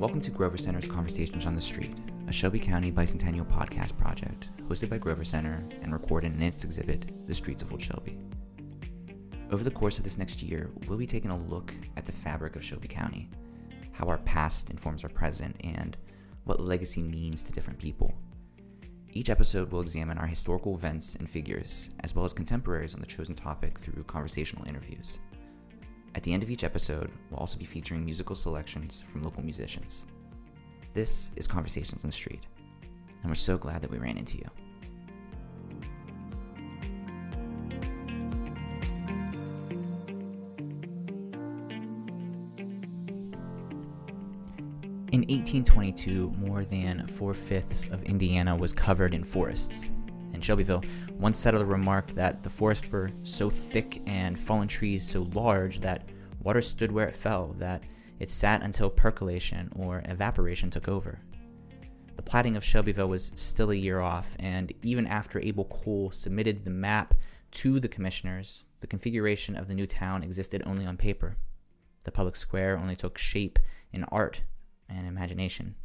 Welcome to Grover Center's Conversations on the Street, a Shelby County bicentennial podcast project hosted by Grover Center and recorded in its exhibit, The Streets of Old Shelby. Over the course of this next year, we'll be taking a look at the fabric of Shelby County, how our past informs our present, and what legacy means to different people. Each episode will examine our historical events and figures, as well as contemporaries on the chosen topic through conversational interviews. At the end of each episode, we'll also be featuring musical selections from local musicians. This is Conversations on the Street, and we're so glad that we ran into you. In 1822, more than 4/5 of Indiana was covered in forests. In Shelbyville, one settler remarked that the forests were so thick and fallen trees so large that water stood where it fell, that it sat until percolation or evaporation took over. The platting of Shelbyville was still a year off, and even after Abel Cole submitted the map to the commissioners, the configuration of the new town existed only on paper. The public square only took shape in art and imagination.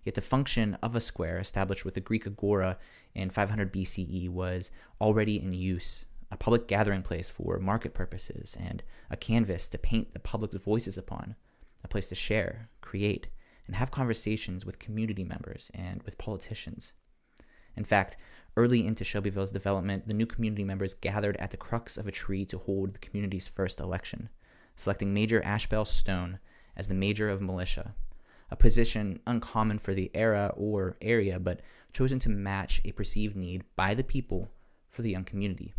Yet the function of a square, established with the Greek agora in 500 BCE, was already in use, a public gathering place for market purposes, and a canvas to paint the public's voices upon, a place to share, create, and have conversations with community members and with politicians. In fact, early into Shelbyville's development, the new community members gathered at the crux of a tree to hold the community's first election, selecting Major Ashbel Stone as the Major of Militia, a position uncommon for the era or area, but chosen to match a perceived need by the people for the young community.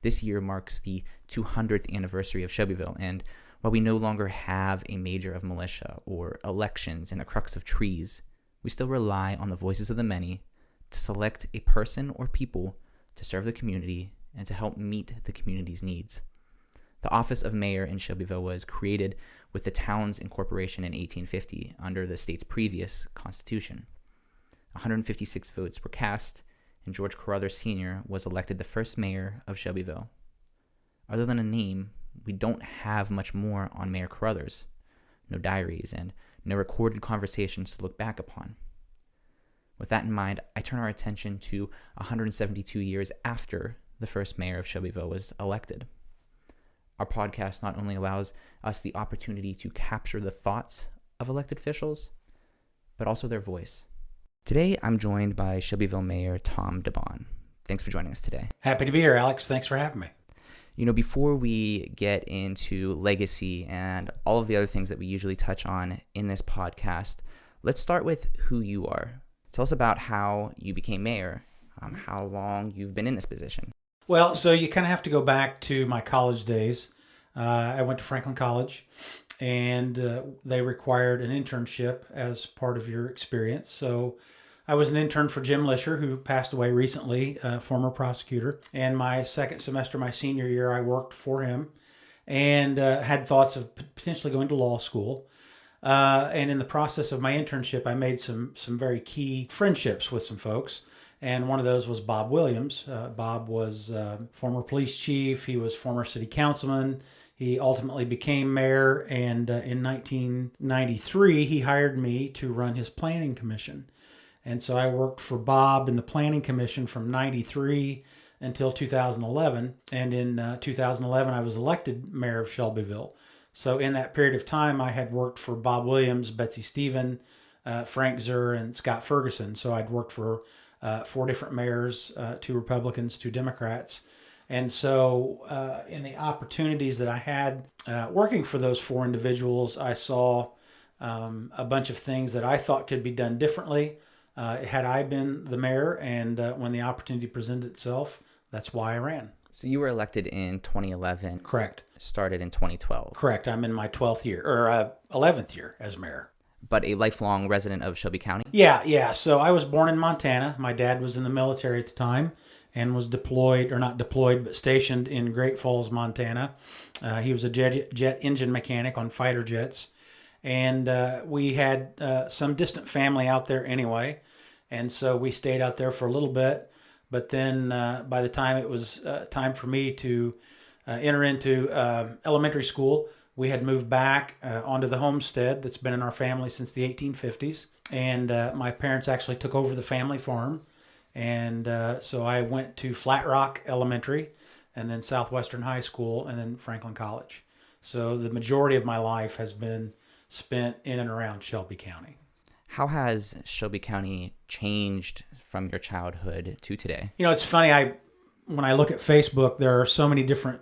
This year marks the 200th anniversary of Shelbyville, and while we no longer have a Major of Militia or elections in the crux of trees, we still rely on the voices of the many to select a person or people to serve the community and to help meet the community's needs. The office of mayor in Shelbyville was created with the town's incorporation in 1850 under the state's previous constitution. 156 votes were cast, and George Carruthers Sr. was elected the first mayor of Shelbyville. Other than a name, we don't have much more on Mayor Carruthers. No diaries and no recorded conversations to look back upon. With that in mind, I turn our attention to 172 years after the first mayor of Shelbyville was elected. Our podcast not only allows us the opportunity to capture the thoughts of elected officials, but also their voice. Today, I'm joined by Shelbyville Mayor Tom DeBon. Thanks for joining us today. Happy to be here, Alex. Thanks for having me. You know, before we get into legacy and all of the other things that we usually touch on in this podcast, let's start with who you are. Tell us about how you became mayor, how long you've been in this position. Well, so you kind of have to go back to my college days. I went to Franklin College, and they required an internship as part of your experience. So I was an intern for Jim Lisher, who passed away recently, former prosecutor. And my second semester, my senior year, I worked for him and had thoughts of potentially going to law school. And in the process of my internship, I made some very key friendships with some folks. And one of those was Bob Williams. Bob was former police chief. He was former city councilman. He ultimately became mayor. And in 1993, he hired me to run his planning commission. And so I worked for Bob in the planning commission from 93 until 2011. And in 2011, I was elected mayor of Shelbyville. So in that period of time, I had worked for Bob Williams, Betsy Stephen, Frank Zur, and Scott Ferguson. So I'd worked for 4 different mayors, 2 Republicans, 2 Democrats. And so in the opportunities that I had working for those 4 individuals, I saw a bunch of things that I thought could be done differently had I been the mayor. And when the opportunity presented itself, that's why I ran. So you were elected in 2011. Correct. Started in 2012. Correct. I'm in my 12th year, or 11th year as mayor. But a lifelong resident of Shelby County? Yeah. So I was born in Montana. My dad was in the military at the time and was deployed, or not deployed, but stationed in Great Falls, Montana. He was a jet engine mechanic on fighter jets. And we had some distant family out there anyway. And so we stayed out there for a little bit. But then by the time it was time for me to enter into elementary school, we had moved back onto the homestead that's been in our family since the 1850s. And my parents actually took over the family farm. And so I went to Flat Rock Elementary, and then Southwestern High School, and then Franklin College. So the majority of my life has been spent in and around Shelby County. How has Shelby County changed from your childhood to today? You know, it's funny. When I look at Facebook, there are so many different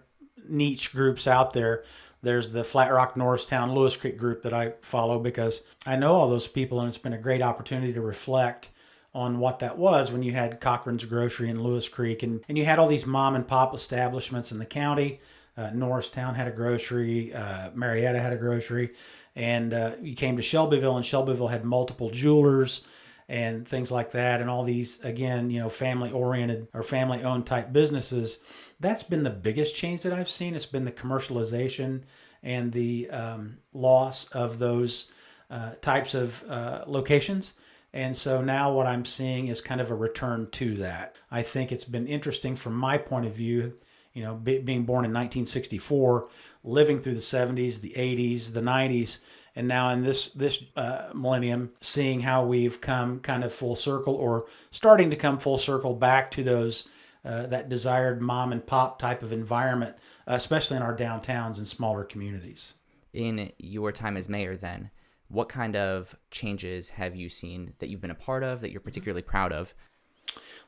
niche groups out there. There's the Flat Rock, Norristown, Lewis Creek group that I follow because I know all those people, and it's been a great opportunity to reflect on what that was when you had Cochran's Grocery in Lewis Creek, and you had all these mom and pop establishments in the county. Norristown had a grocery, Marietta had a grocery, and you came to Shelbyville, and Shelbyville had multiple jewelers and things like that, and all these, again, family-oriented or family-owned type businesses. That's been the biggest change that I've seen. It's been the commercialization and the loss of those types of locations. And so now what I'm seeing is kind of a return to that. I think it's been interesting from my point of view, being born in 1964, living through the 70s, the 80s, the 90s, and now in this millennium, seeing how we've come kind of full circle, or starting to come full circle back to those that desired mom and pop type of environment, especially in our downtowns and smaller communities. In your time as mayor then, what kind of changes have you seen that you've been a part of that you're particularly proud of?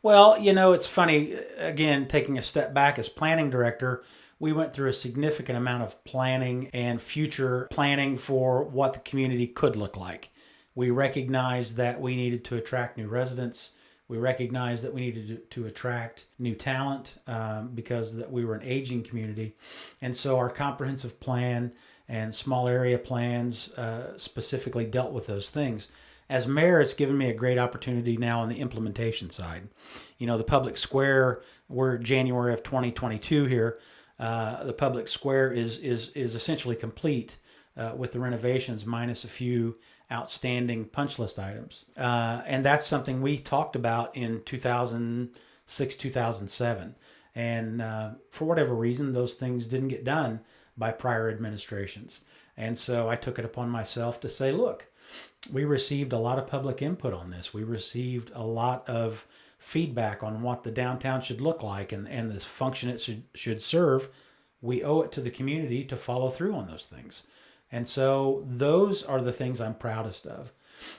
Well, it's funny, again, taking a step back as planning director, we went through a significant amount of planning and future planning for what the community could look like. We recognized that we needed to attract new residents. We recognized that we needed to attract new talent because that we were an aging community. And so our comprehensive plan and small area plans specifically dealt with those things. As mayor, it's given me a great opportunity now on the implementation side. The public square, we're January of 2022 here. The public square is essentially complete with the renovations minus a few outstanding punch list items. And that's something we talked about in 2006, 2007. And for whatever reason, those things didn't get done by prior administrations. And so I took it upon myself to say, look, we received a lot of public input on this. We received a lot of feedback on what the downtown should look like and the function it should serve. We owe it to the community to follow through on those things. And so those are the things I'm proudest of.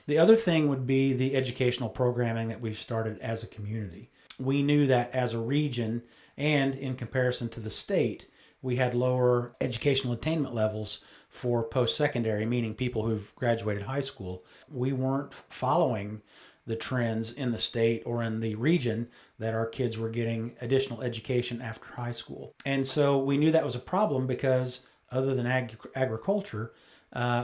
The other thing would be the educational programming that we've started as a community. We knew that as a region and in comparison to the state, we had lower educational attainment levels for post-secondary, meaning people who've graduated high school. We weren't following the trends in the state or in the region that our kids were getting additional education after high school. And so we knew that was a problem because other than agriculture,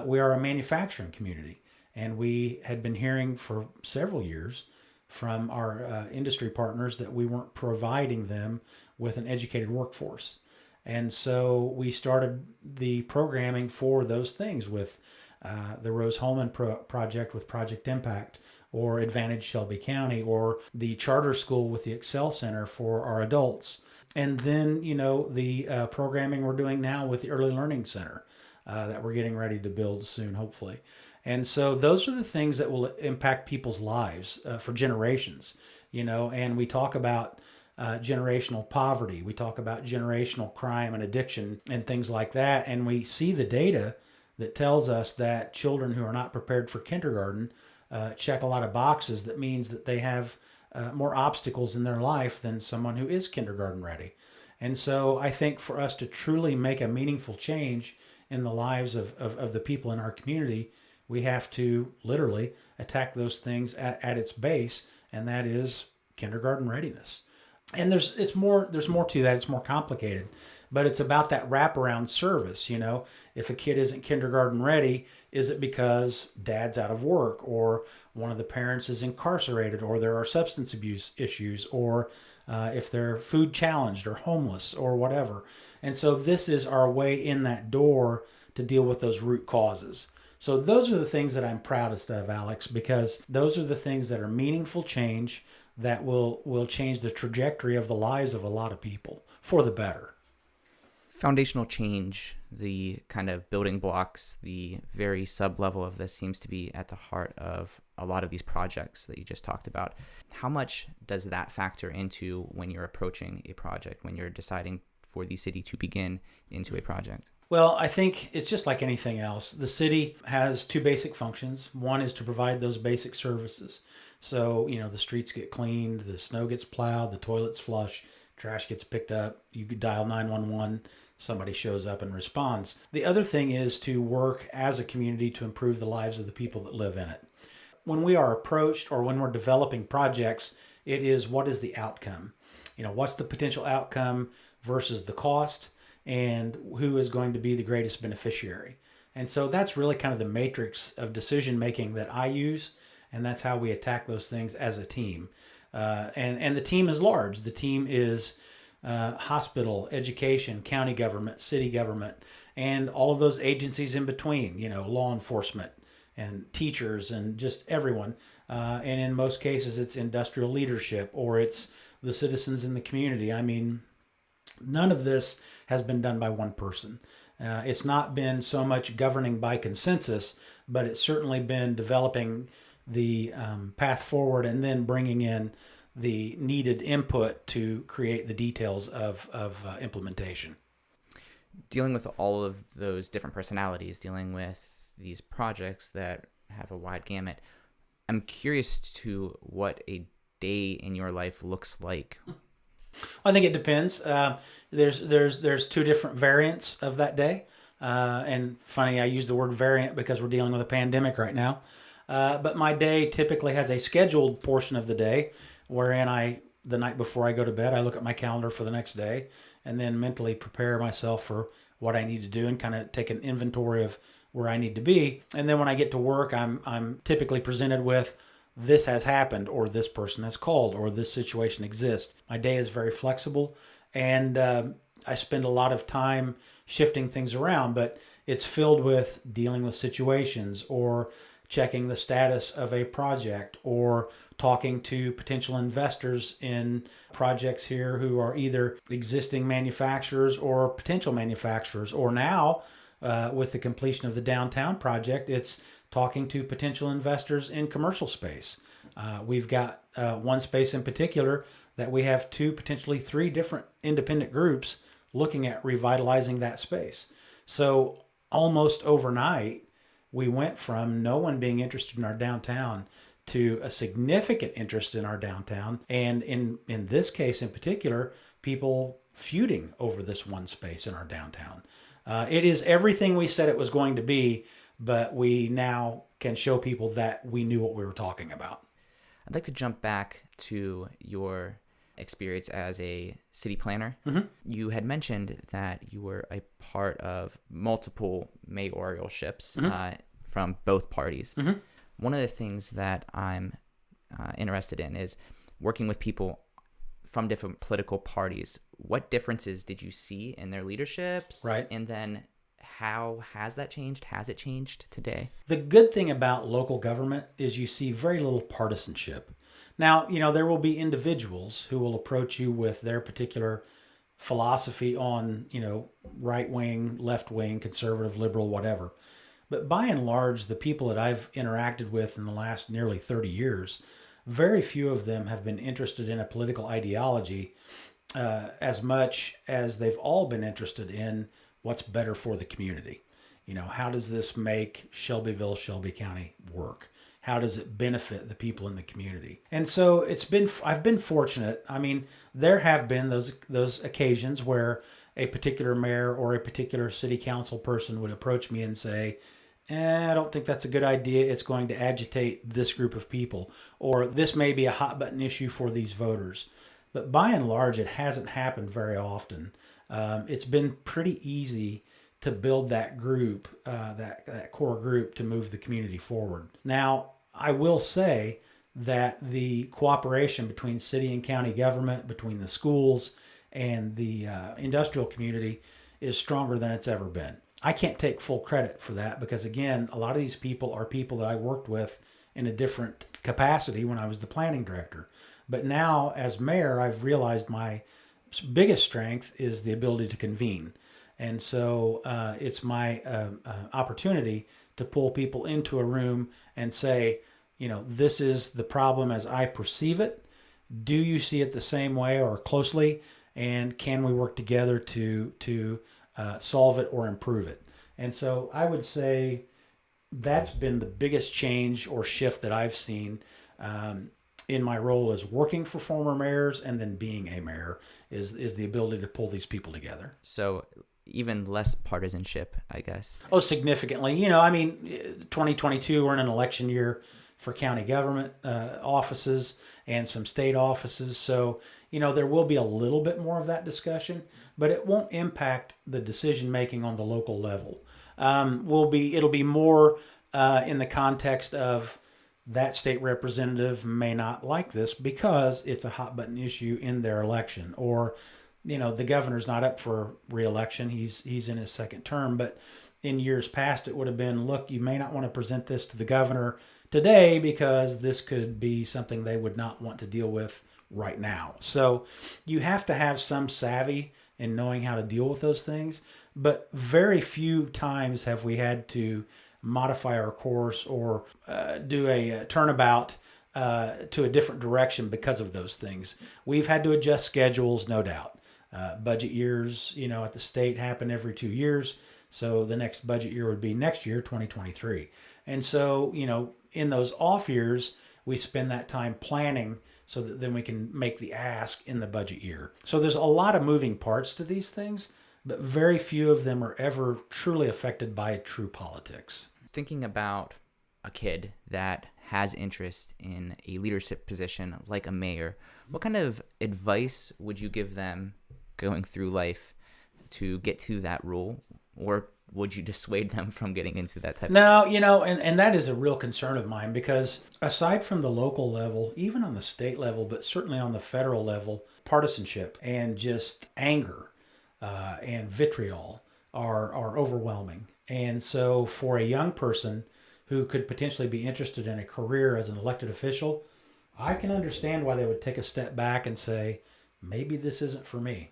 we are a manufacturing community. And we had been hearing for several years from our industry partners that we weren't providing them with an educated workforce. And so we started the programming for those things with the Rose Holman project with Project Impact, or Advantage Shelby County, or the charter school with the Excel Center for our adults. And then, the programming we're doing now with the Early Learning Center that we're getting ready to build soon, hopefully. And so those are the things that will impact people's lives for generations, and we talk about generational poverty. We talk about generational crime and addiction and things like that. And we see the data that tells us that children who are not prepared for kindergarten check a lot of boxes. That means that they have more obstacles in their life than someone who is kindergarten ready. And so I think for us to truly make a meaningful change in the lives of the people in our community, we have to literally attack those things at its base, and that is kindergarten readiness. And there's more to that. It's more complicated, but it's about that wraparound service. If a kid isn't kindergarten ready, is it because dad's out of work, or one of the parents is incarcerated, or there are substance abuse issues, or if they're food challenged or homeless or whatever? And so this is our way in that door to deal with those root causes. So those are the things that I'm proudest of, Alex, because those are the things that are meaningful change that will change the trajectory of the lives of a lot of people for the better. Foundational change, the kind of building blocks, the very sub-level of this seems to be at the heart of a lot of these projects that you just talked about. How much does that factor into when you're approaching a project, when you're deciding for the city to begin into a project? Well, I think it's just like anything else. The city has two basic functions. One is to provide those basic services. So, the streets get cleaned, the snow gets plowed, the toilets flush, trash gets picked up, you could dial 911, somebody shows up and responds. The other thing is to work as a community to improve the lives of the people that live in it. When we are approached or when we're developing projects, it is what is the outcome? What's the potential outcome versus the cost, and who is going to be the greatest beneficiary? And so that's really kind of the matrix of decision making that I use, and that's how we attack those things as a team. And the team is large. The team is hospital, education, county government, city government, and all of those agencies in between, law enforcement and teachers and just everyone. And in most cases, it's industrial leadership or it's the citizens in the community. I mean, none of this has been done by one person. It's not been so much governing by consensus, but it's certainly been developing the path forward and then bringing in the needed input to create the details of implementation. Dealing with all of those different personalities, dealing with these projects that have a wide gamut, I'm curious to what a day in your life looks like. I think it depends. There's two different variants of that day. And funny, I use the word variant because we're dealing with a pandemic right now. But my day typically has a scheduled portion of the day wherein the night before I go to bed, I look at my calendar for the next day and then mentally prepare myself for what I need to do and kind of take an inventory of where I need to be. And then when I get to work, I'm typically presented with this has happened, or this person has called, or this situation exists. My day is very flexible, and I spend a lot of time shifting things around, but it's filled with dealing with situations or checking the status of a project or talking to potential investors in projects here who are either existing manufacturers or potential manufacturers, or now with the completion of the downtown project, it's talking to potential investors in commercial space. We've got one space in particular that we have two, potentially three different independent groups looking at revitalizing that space. So almost overnight, we went from no one being interested in our downtown to a significant interest in our downtown. And in this case in particular, people feuding over this one space in our downtown. It is everything we said it was going to be, but we now can show people that we knew what we were talking about. I'd like to jump back to your experience as a city planner. Mm-hmm. You had mentioned that you were a part of multiple mayoralships from both parties. Mm-hmm. One of the things that I'm interested in is working with people from different political parties. What differences did you see in their leadership? Right. And then how has that changed? Has it changed today? The good thing about local government is you see very little partisanship. Now, there will be individuals who will approach you with their particular philosophy on, right wing, left wing, conservative, liberal, whatever. But by and large, the people that I've interacted with in the last nearly 30 years, very few of them have been interested in a political ideology as much as they've all been interested in what's better for the community. How does this make Shelbyville, Shelby County work? How does it benefit the people in the community? And so I've been fortunate. I mean, there have been those occasions where a particular mayor or a particular city council person would approach me and say, I don't think that's a good idea. It's going to agitate this group of people, or this may be a hot button issue for these voters. But by and large, it hasn't happened very often. It's been pretty easy to build that group, that core group, to move the community forward. Now, I will say that the cooperation between city and county government, between the schools and the industrial community is stronger than it's ever been. I can't take full credit for that because, again, a lot of these people are people that I worked with in a different capacity when I was the planning director. But now, as mayor, I've realized my biggest strength is the ability to convene. And so it's my opportunity to pull people into a room and say, this is the problem as I perceive it. Do you see it the same way or closely? And can we work together to solve it or improve it? And so I would say that's been the biggest change or shift that I've seen in my role as working for former mayors and then being a mayor is the ability to pull these people together. So even less partisanship, I guess. Oh, significantly. 2022, we're in an election year for county government offices and some state offices. So, there will be a little bit more of that discussion, but it won't impact the decision making on the local level. It'll be more in the context of that state representative may not like this because it's a hot button issue in their election, or the governor's not up for re-election. He's in his second term, but in years past it would have been, look, you may not want to present this to the governor today because this could be something they would not want to deal with right now. So you have to have some savvy in knowing how to deal with those things, but very few times have we had to modify our course or do a turnabout to a different direction because of those things. We've had to adjust schedules, no doubt. Budget years, at the state happen every 2 years. So the next budget year would be next year, 2023. And so, in those off years, we spend that time planning so that then we can make the ask in the budget year. So there's a lot of moving parts to these things, but very few of them are ever truly affected by true politics. Thinking about a kid that has interest in a leadership position like a mayor, what kind of advice would you give them going through life to get to that role, or would you dissuade them from getting into that type? No, and that is a real concern of mine, because aside from the local level, even on the state level, but certainly on the federal level, partisanship and just anger and vitriol are overwhelming. And so for a young person who could potentially be interested in a career as an elected official, I can understand why they would take a step back and say, maybe this isn't for me.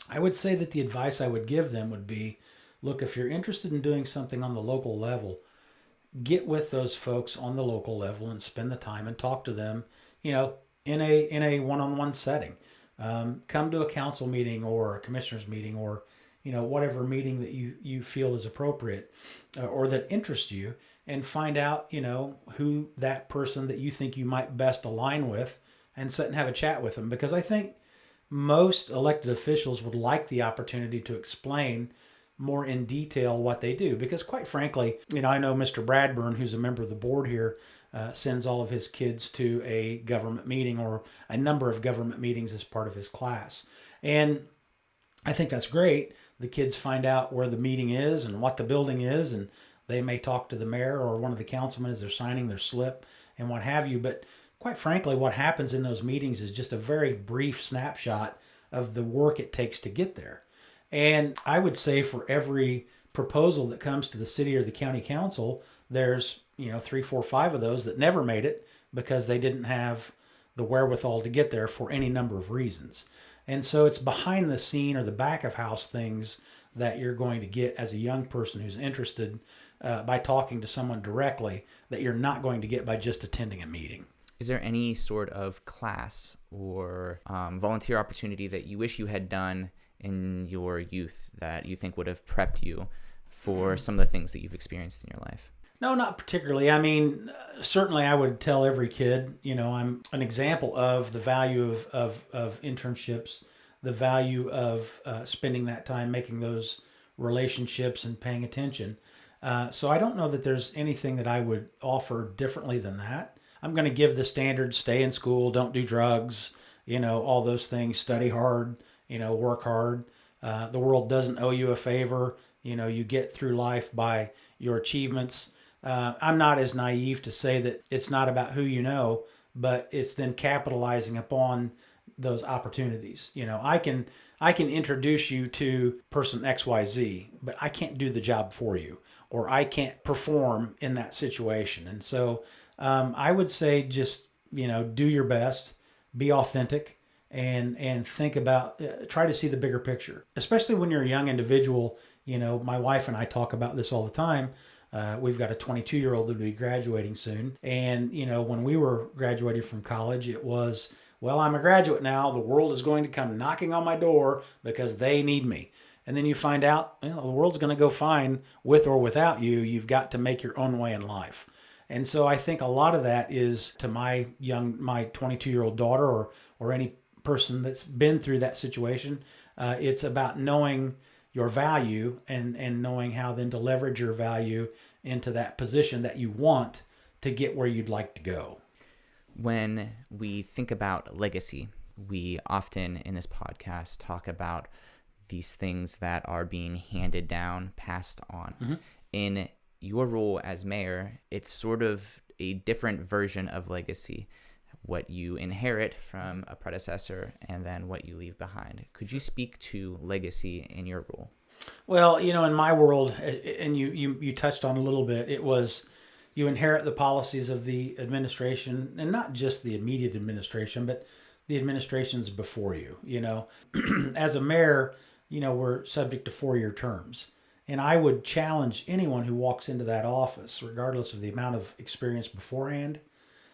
I would say that the advice I would give them would be, look, if you're interested in doing something on the local level, get with those folks on the local level and spend the time and talk to them, in a one-on-one setting. Come to a council meeting or a commissioner's meeting, or whatever meeting that you feel is appropriate or that interests you, and find out who that person that you think you might best align with, and sit and have a chat with them. Because I think most elected officials would like the opportunity to explain more in detail what they do. Because quite frankly, I know Mr. Bradburn, who's a member of the board here, sends all of his kids to a government meeting or a number of government meetings as part of his class. And I think that's great. The kids find out where the meeting is and what the building is, and they may talk to the mayor or one of the councilmen as they're signing their slip and what have you. But quite frankly, what happens in those meetings is just a very brief snapshot of the work it takes to get there. And I would say for every proposal that comes to the city or the county council, there's 3, 4, 5 of those that never made it because they didn't have the wherewithal to get there for any number of reasons. And so it's behind the scene or the back of house things that you're going to get as a young person who's interested by talking to someone directly that you're not going to get by just attending a meeting. Is there any sort of class or volunteer opportunity that you wish you had done in your youth that you think would have prepped you for some of the things that you've experienced in your life? No, not particularly. I mean, certainly I would tell every kid, I'm an example of the value of internships, the value of spending that time making those relationships and paying attention. So I don't know that there's anything that I would offer differently than that. I'm going to give the standard: stay in school, don't do drugs, all those things, study hard, work hard. The world doesn't owe you a favor. You get through life by your achievements. I'm not as naive to say that it's not about who you know, but it's then capitalizing upon those opportunities. I can introduce you to person XYZ, but I can't do the job for you, or I can't perform in that situation. And so I would say just, do your best, be authentic, and think about, try to see the bigger picture, especially when you're a young individual. My wife and I talk about this all the time. We've got a 22-year-old that will be graduating soon. And, when we were graduating from college, it was, well, I'm a graduate now. The world is going to come knocking on my door because they need me. And then you find out, the world's going to go fine with or without you. You've got to make your own way in life. And so I think a lot of that is to my 22-year-old daughter or any person that's been through that situation. It's about knowing your value and knowing how then to leverage your value into that position that you want to get where you'd like to go. When we think about legacy, we often in this podcast talk about these things that are being handed down, passed on. Mm-hmm. In your role as mayor, it's sort of a different version of legacy, what you inherit from a predecessor and then what you leave behind. Could you speak to legacy in your role? Well, in my world, and you touched on a little bit, it was you inherit the policies of the administration, and not just the immediate administration, but the administrations before you. As a mayor, we're subject to 4-year terms. And I would challenge anyone who walks into that office, regardless of the amount of experience beforehand,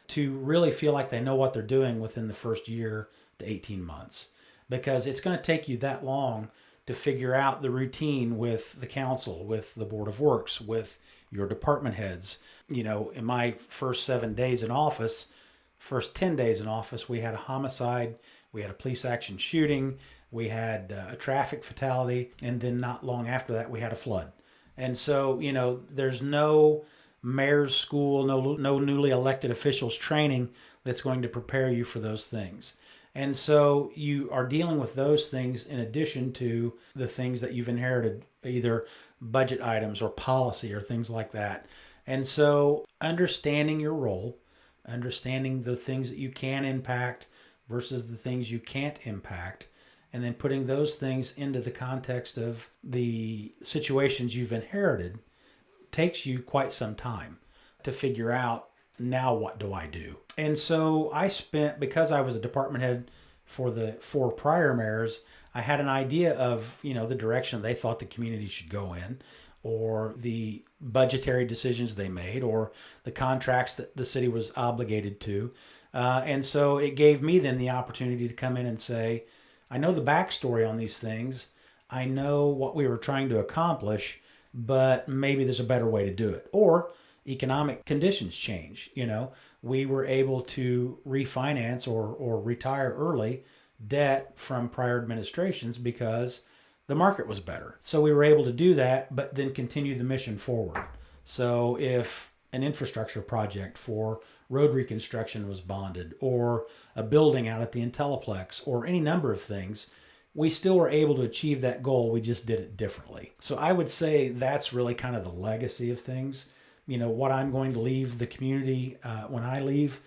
to really feel like they know what they're doing within the first year to 18 months. Because it's going to take you that long to figure out the routine with the council, with the Board of Works, with your department heads. In my first 7 days in office, first 10 days in office, we had a homicide, we had a police action shooting, we had a traffic fatality, and then not long after that, we had a flood. And so, there's no mayor's school, no newly elected officials training that's going to prepare you for those things. And so you are dealing with those things in addition to the things that you've inherited, either budget items or policy or things like that. And so understanding your role, understanding the things that you can impact versus the things you can't impact, and then putting those things into the context of the situations you've inherited takes you quite some time to figure out, now what do I do? And so I spent, because I was a department head for the 4 prior mayors, I had an idea of, the direction they thought the community should go in, or the budgetary decisions they made, or the contracts that the city was obligated to. And so it gave me then the opportunity to come in and say, I know the backstory on these things. I know what we were trying to accomplish, but maybe there's a better way to do it. Or economic conditions change. We were able to refinance or retire early debt from prior administrations because the market was better. So we were able to do that, but then continue the mission forward. So if an infrastructure project for road reconstruction was bonded, or a building out at the Intelleplex, or any number of things, we still were able to achieve that goal. We just did it differently. So I would say that's really kind of the legacy of things. What I'm going to leave the community when I leave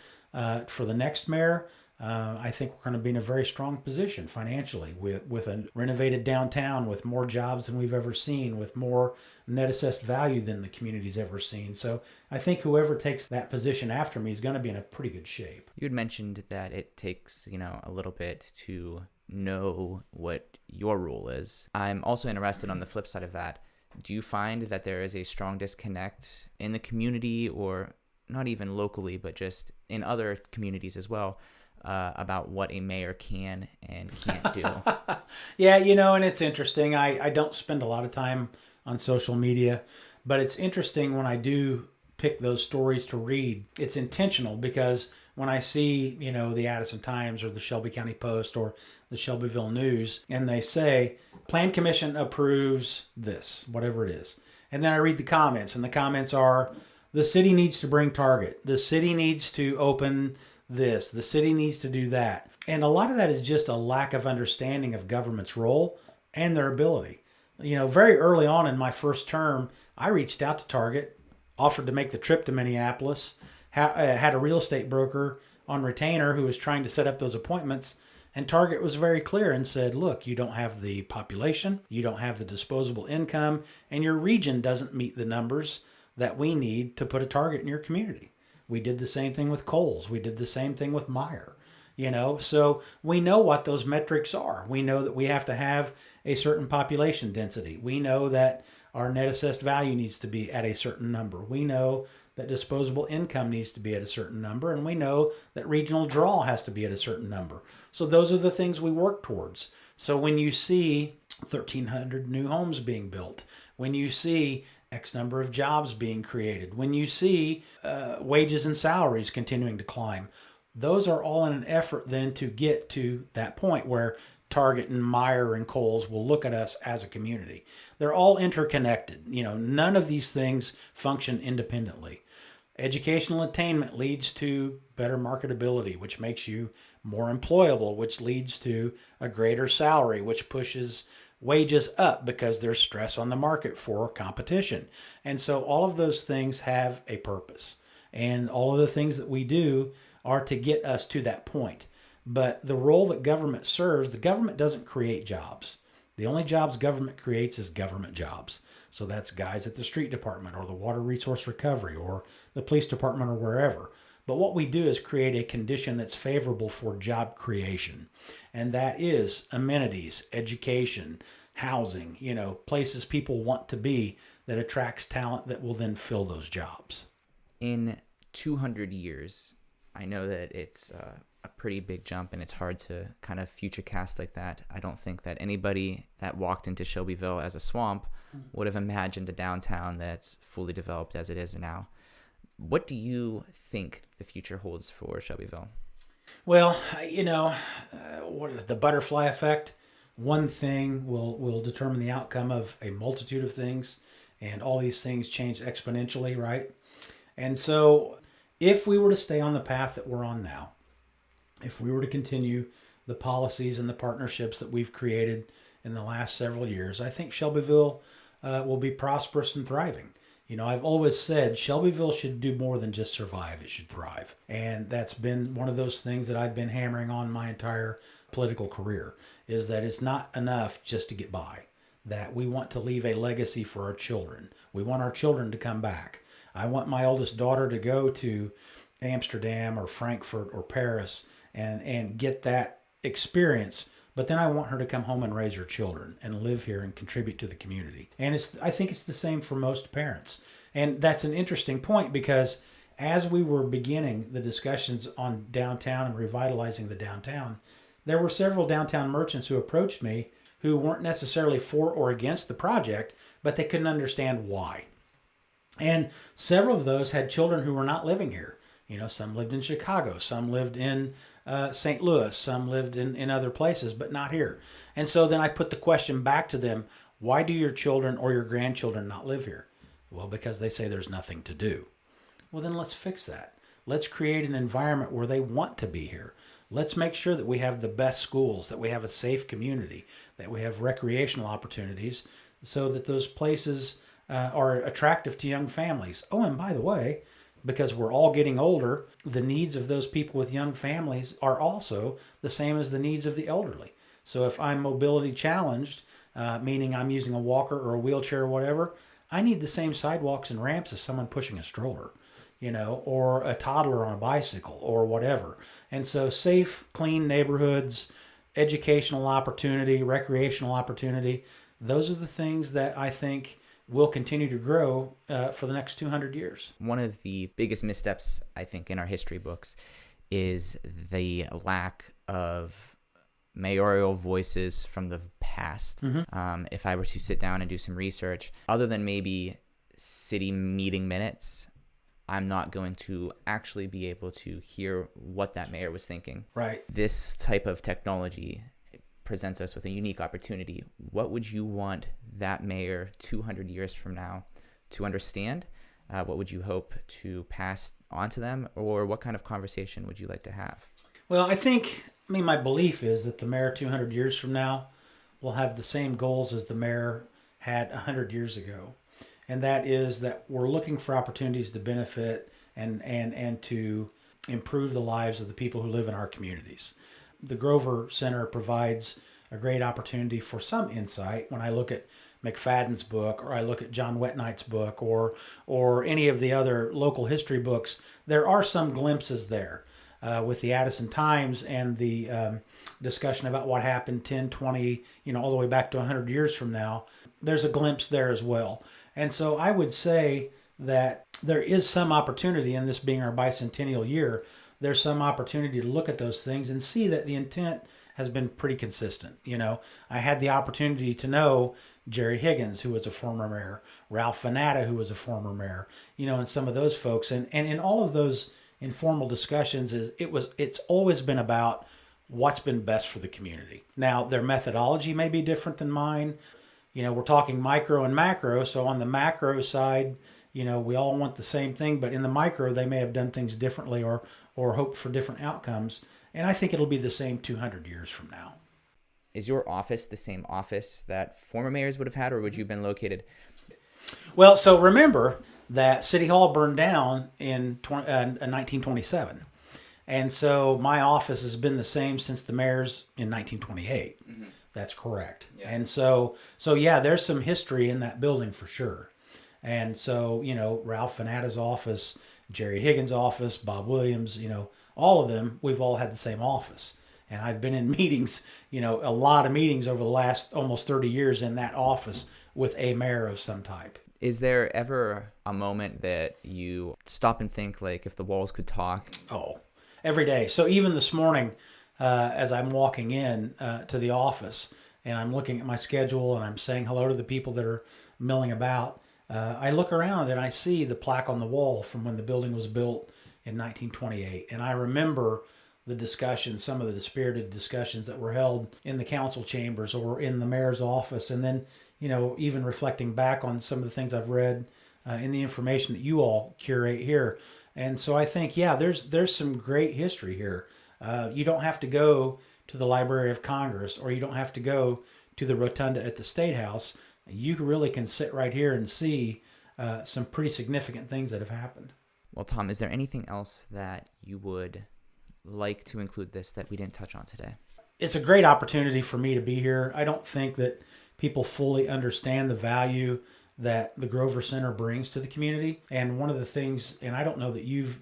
for the next mayor. I think we're going to be in a very strong position financially with a renovated downtown, with more jobs than we've ever seen, with more net assessed value than the community's ever seen. So I think whoever takes that position after me is going to be in a pretty good shape. You had mentioned that it takes, a little bit to know what your role is. I'm also interested on the flip side of that. Do you find that there is a strong disconnect in the community, or not even locally, but just in other communities as well, about what a mayor can and can't do? Yeah, and it's interesting. I don't spend a lot of time on social media, but it's interesting when I do pick those stories to read. It's intentional because when I see, the Addison Times or the Shelby County Post or the Shelbyville News, and they say, Plan Commission approves this, whatever it is. And then I read the comments, and the comments are, the city needs to bring Target. The city needs to open this. The city needs to do that. And a lot of that is just a lack of understanding of government's role and their ability. Very early on in my first term, I reached out to Target, offered to make the trip to Minneapolis, had a real estate broker on retainer who was trying to set up those appointments. And Target was very clear and said, look, you don't have the population, you don't have the disposable income, and your region doesn't meet the numbers that we need to put a Target in your community. We did the same thing with Kohl's. We did the same thing with Meijer. So we know what those metrics are. We know that we have to have a certain population density. We know that our net assessed value needs to be at a certain number. We know that disposable income needs to be at a certain number, and we know that regional draw has to be at a certain number. So those are the things we work towards. So when you see 1,300 new homes being built, when you see X number of jobs being created, when you see wages and salaries continuing to climb, those are all in an effort then to get to that point where Target and Meijer and Kohl's will look at us as a community. They're all interconnected. None of these things function independently. Educational attainment leads to better marketability, which makes you more employable, which leads to a greater salary, which pushes wages up because there's stress on the market for competition. And so all of those things have a purpose. And all of the things that we do are to get us to that point. But the role that government serves, the government doesn't create jobs. The only jobs government creates is government jobs. So that's guys at the street department or the water resource recovery or the police department or wherever. But what we do is create a condition that's favorable for job creation. And that is amenities, education, housing, places people want to be that attracts talent that will then fill those jobs. In 200 years, I know that it's a pretty big jump and it's hard to kind of future cast like that. I don't think that anybody that walked into Shelbyville as a swamp would have imagined a downtown that's fully developed as it is now. What do you think the future holds for Shelbyville? Well, what is the butterfly effect? One thing will determine the outcome of a multitude of things, and all these things change exponentially, right? And so if we were to stay on the path that we're on now, if we were to continue the policies and the partnerships that we've created in the last several years, I think Shelbyville will be prosperous and thriving. I've always said Shelbyville should do more than just survive. It should thrive. And that's been one of those things that I've been hammering on my entire political career, is that it's not enough just to get by, that we want to leave a legacy for our children. We want our children to come back. I want my oldest daughter to go to Amsterdam or Frankfurt or Paris and get that experience. But then I want her to come home and raise her children and live here and contribute to the community. And I think it's the same for most parents. And that's an interesting point, because as we were beginning the discussions on downtown and revitalizing the downtown, there were several downtown merchants who approached me who weren't necessarily for or against the project, but they couldn't understand why. And several of those had children who were not living here. Some lived in Chicago, some lived in St. Louis, some lived in other places, but not here. And so then I put the question back to them, why do your children or your grandchildren not live here? Well, because they say there's nothing to do. Well, then let's fix that. Let's create an environment where they want to be here. Let's make sure that we have the best schools, that we have a safe community, that we have recreational opportunities so that those places are attractive to young families. Oh, and by the way, because we're all getting older, the needs of those people with young families are also the same as the needs of the elderly. So if I'm mobility challenged, meaning I'm using a walker or a wheelchair or whatever, I need the same sidewalks and ramps as someone pushing a stroller, or a toddler on a bicycle or whatever. And so safe, clean neighborhoods, educational opportunity, recreational opportunity, those are the things that I think will continue to grow for the next 200 years. One of the biggest missteps, I think, in our history books is the lack of mayoral voices from the past. Mm-hmm. If I were to sit down and do some research, other than maybe city meeting minutes, I'm not going to actually be able to hear what that mayor was thinking. Right. This type of technology presents us with a unique opportunity. What would you want that mayor 200 years from now to understand? What would you hope to pass on to them? Or what kind of conversation would you like to have? Well, my belief is that the mayor 200 years from now will have the same goals as the mayor had 100 years ago. And that is that we're looking for opportunities to benefit and to improve the lives of the people who live in our communities. The Grover Center provides a great opportunity for some insight. When I look at McFadden's book, or I look at John Wetnight's book, or any of the other local history books, there are some glimpses there. with the Addison Times and the discussion about what happened 10, 20, all the way back to 100 years from now. There's a glimpse there as well. And so I would say that there is some opportunity in this being our bicentennial year. There's some opportunity to look at those things and see that the intent has been pretty consistent. I had the opportunity to know Jerry Higgins, who was a former mayor, Ralph Fanata, who was a former mayor, and some of those folks. And in all of those informal discussions, it's always been about what's been best for the community. Now, their methodology may be different than mine. We're talking micro and macro. So on the macro side, we all want the same thing, but in the micro, they may have done things differently or hoped for different outcomes. And I think it'll be the same 200 years from now. Is your office the same office that former mayors would have had, or would you have been located? Well, so remember that City Hall burned down in 1927. And so my office has been the same since the mayor's in 1928. Mm-hmm. That's correct. Yeah. And so yeah, there's some history in that building for sure. And so, Ralph Fanata's office, Jerry Higgins' office, Bob Williams, all of them, we've all had the same office. And I've been in meetings, a lot of meetings over the last almost 30 years in that office with a mayor of some type. Is there ever a moment that you stop and think, like, if the walls could talk? Oh, every day. So even this morning, as I'm walking in to the office and I'm looking at my schedule and I'm saying hello to the people that are milling about, I look around and I see the plaque on the wall from when the building was built in 1928. And I remember the discussions, some of the spirited discussions that were held in the council chambers or in the mayor's office. And then, even reflecting back on some of the things I've read in the information that you all curate here. And so I think, yeah, there's some great history here. You don't have to go to the Library of Congress or you don't have to go to the rotunda at the State House. You really can sit right here and see some pretty significant things that have happened. Well, Tom, is there anything else that you would like to include that we didn't touch on today? It's a great opportunity for me to be here. I don't think that people fully understand the value that the Grover Center brings to the community. And one of the things, and I don't know that you've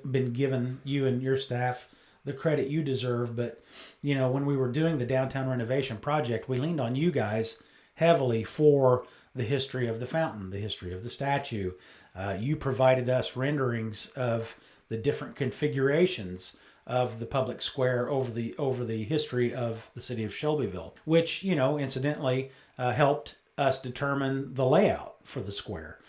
been given, you and your staff, the credit you deserve, but when we were doing the downtown renovation project, we leaned on you guys heavily for the history of the fountain, the history of the statue. You provided us renderings of the different configurations of the public square over the history of the city of Shelbyville, which, incidentally, helped us determine the layout for the square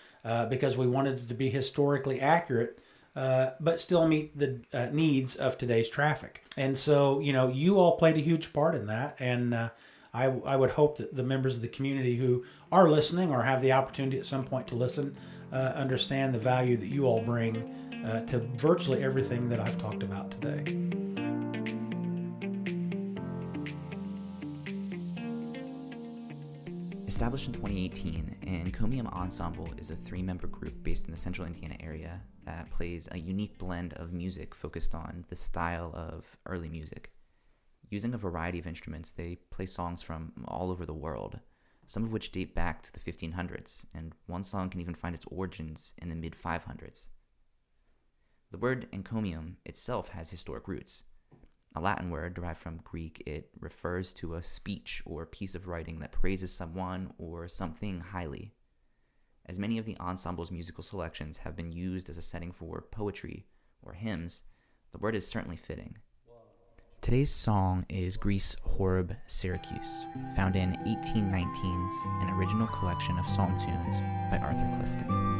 because we wanted it to be historically accurate, but still meet the needs of today's traffic. And so, you all played a huge part in that. And I would hope that the members of the community who are listening or have the opportunity at some point to listen understand the value that you all bring to virtually everything that I've talked about today. Established in 2018, Encomium Ensemble is a 3-member group based in the central Indiana area that plays a unique blend of music focused on the style of early music. Using a variety of instruments, they play songs from all over the world, some of which date back to the 1500s, and one song can even find its origins in the mid-500s. The word encomium itself has historic roots. A Latin word derived from Greek, it refers to a speech or piece of writing that praises someone or something highly. As many of the ensemble's musical selections have been used as a setting for poetry or hymns, the word is certainly fitting. Today's song is Greece Horeb Syracuse, found in 1819's an original collection of psalm tunes by Arthur Clifton.